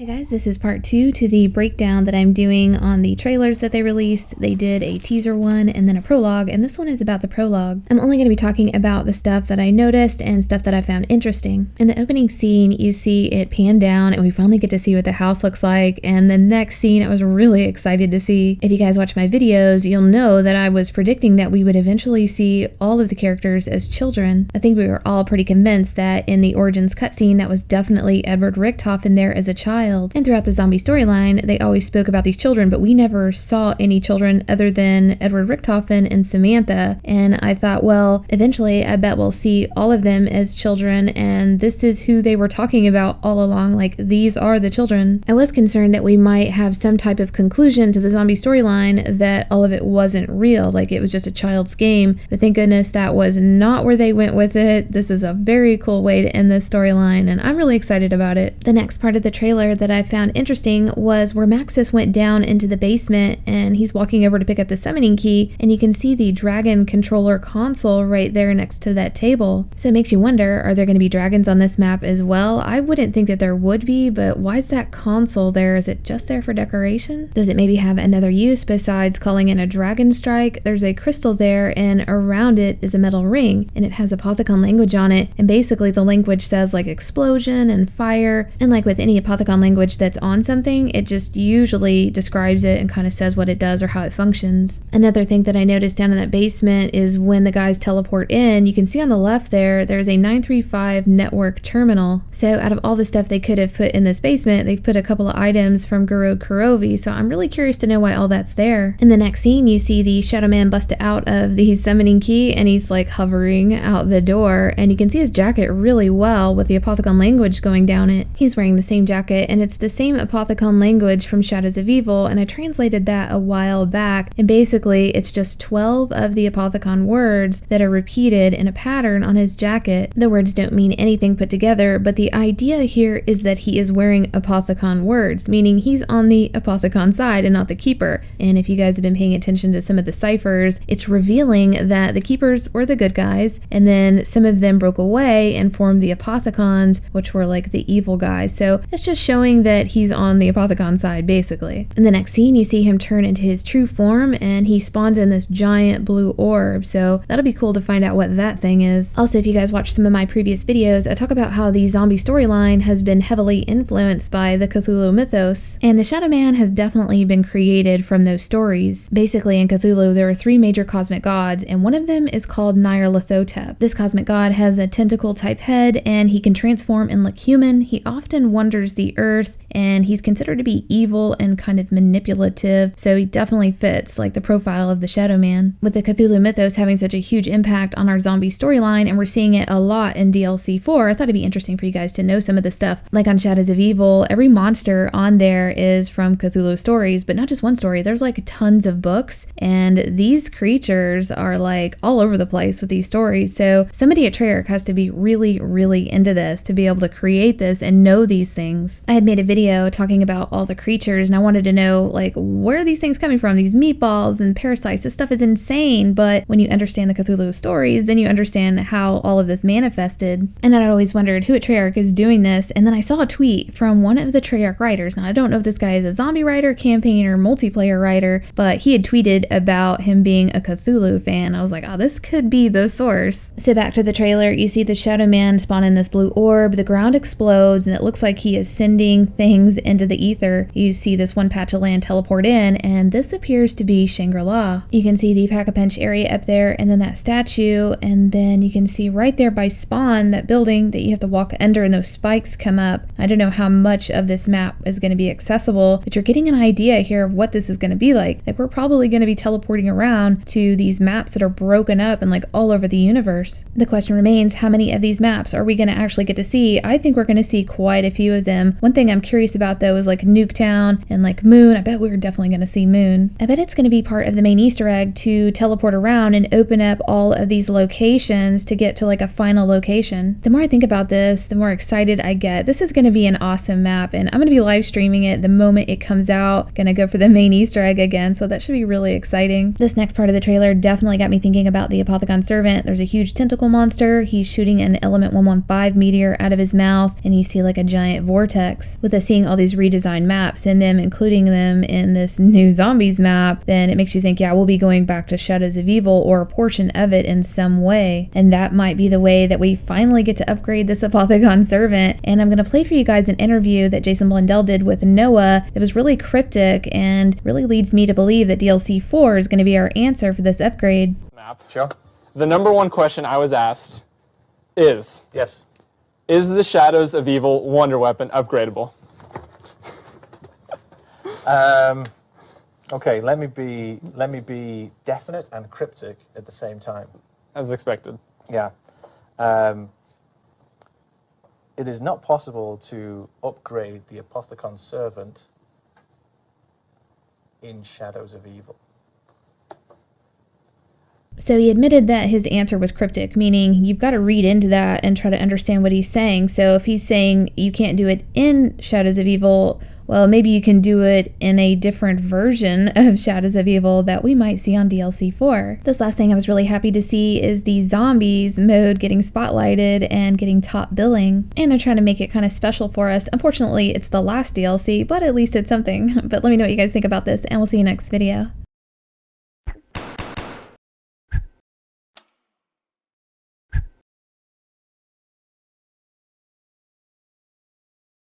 Hey guys, this is part 2 to the breakdown that I'm doing on the trailers that they released. They did a teaser one and then a prologue, and this one is about the prologue. I'm only going to be talking about the stuff that I noticed and stuff that I found interesting. In the opening scene, you see it pan down and we finally get to see what the house looks like, and the next scene I was really excited to see. If you guys watch my videos, you'll know that I was predicting that we would eventually see all of the characters as children. I think we were all pretty convinced that in the Origins cutscene that was definitely Edward Richtofen there as a child. And throughout the zombie storyline, they always spoke about these children, but we never saw any children other than Edward Richtofen and Samantha. And I thought, well, eventually I bet we'll see all of them as children, and this is who they were talking about all along, like these are the children. I was concerned that we might have some type of conclusion to the zombie storyline that all of it wasn't real, like it was just a child's game, but thank goodness that was not where they went with it. This is a very cool way to end this storyline, and I'm really excited about it. The next part of the trailer that I found interesting was where Maxis went down into the basement and he's walking over to pick up the summoning key, and you can see the dragon controller console right there next to that table. So it makes you wonder, are there going to be dragons on this map as well? I wouldn't think that there would be, but why is that console there? Is it just there for decoration? Does it maybe have another use besides calling in a dragon strike? There's a crystal there, and around it is a metal ring, and it has Apothicon language on it, and basically the language says like explosion and fire, and like with any Apothicon language that's on something, it just usually describes it and kind of says what it does or how it functions. Another thing that I noticed down in that basement is when the guys teleport in, you can see on the left there's a 935 network terminal. So out of all the stuff they could have put in this basement, they've put a couple of items from Garod Kurovi, so I'm really curious to know why all that's there. In the next scene, you see the Shadow Man bust out of the summoning key, and he's like hovering out the door, and you can see his jacket really well with the Apothicon language going down it. He's wearing the same jacket, and it's the same Apothicon language from Shadows of Evil, and I translated that a while back, and basically it's just 12 of the Apothicon words that are repeated in a pattern on his jacket. The words don't mean anything put together, but the idea here is that he is wearing Apothicon words, meaning he's on the Apothicon side and not the Keeper. And if you guys have been paying attention to some of the ciphers, it's revealing that the Keepers were the good guys, and then some of them broke away and formed the Apothicons, which were like the evil guys. So it's just showing that he's on the Apothicon side, basically. In the next scene, you see him turn into his true form, and he spawns in this giant blue orb, so that'll be cool to find out what that thing is. Also, if you guys watch some of my previous videos, I talk about how the zombie storyline has been heavily influenced by the Cthulhu mythos, and the Shadow Man has definitely been created from those stories. Basically, in Cthulhu, there are 3 major cosmic gods, and one of them is called Nyarlathotep. This cosmic god has a tentacle-type head, and he can transform and look human. He often wanders the earth, and he's considered to be evil and kind of manipulative, so he definitely fits like the profile of the Shadow Man. With the Cthulhu mythos having such a huge impact on our zombie storyline, and we're seeing it a lot in DLC 4, I thought it'd be interesting for you guys to know some of the stuff. Like on Shadows of Evil, every monster on there is from Cthulhu stories, but not just one story. There's like tons of books, and these creatures are like all over the place with these stories, so somebody at Treyarch has to be really, really into this to be able to create this and know these things. I had made a video talking about all the creatures, and I wanted to know like where are these things coming from, these meatballs and parasites. This stuff is insane, but when you understand the Cthulhu stories, then you understand how all of this manifested. And I'd always wondered who at Treyarch is doing this, and then I saw a tweet from one of the Treyarch writers. Now I don't know if this guy is a zombie writer, campaign, or multiplayer writer, but he had tweeted about him being a Cthulhu fan. I was like, oh, this could be the source. So back to the trailer, you see the Shadow Man spawn in this blue orb, the ground explodes, and it looks like he is sending things into the ether. You see this one patch of land teleport in, and this appears to be Shangri-La. You can see the Pack-a-Punch area up there, and then that statue, and then you can see right there by spawn that building that you have to walk under, and those spikes come up. I don't know how much of this map is going to be accessible, but you're getting an idea here of what this is going to be like. Like, we're probably going to be teleporting around to these maps that are broken up and like all over the universe. The question remains, how many of these maps are we going to actually get to see? I think we're going to see quite a few of them. One thing I'm curious about though is like Nuketown and like Moon. I bet we're definitely going to see Moon. I bet it's going to be part of the main Easter egg to teleport around and open up all of these locations to get to like a final location. The more I think about this, the more excited I get. This is going to be an awesome map, and I'm going to be live streaming it the moment it comes out. Gonna go for the main Easter egg again, so that should be really exciting. This next part of the trailer definitely got me thinking about the Apothicon Servant. There's a huge tentacle monster. He's shooting an element 115 meteor out of his mouth, and you see like a giant vortex. With a seeing all these redesigned maps and them including them in this new zombies map, then it makes you think, yeah, we'll be going back to Shadows of Evil or a portion of it in some way. And that might be the way that we finally get to upgrade this Apothicon Servant. And I'm going to play for you guys an interview that Jason Blundell did with Noah that was really cryptic and really leads me to believe that DLC 4 is going to be our answer for this upgrade. Map. Sure. The number one question I was asked is, yes, is the Shadows of Evil wonder weapon upgradable? Okay, let me be definite and cryptic at the same time. As expected. Yeah. It is not possible to upgrade the Apothicon Servant in Shadows of Evil. So he admitted that his answer was cryptic, meaning you've got to read into that and try to understand what he's saying. So if he's saying you can't do it in Shadows of Evil, well, maybe you can do it in a different version of Shadows of Evil that we might see on DLC 4. This last thing I was really happy to see is the zombies mode getting spotlighted and getting top billing. And they're trying to make it kind of special for us. Unfortunately, it's the last DLC, but at least it's something. But let me know what you guys think about this, and we'll see you next video.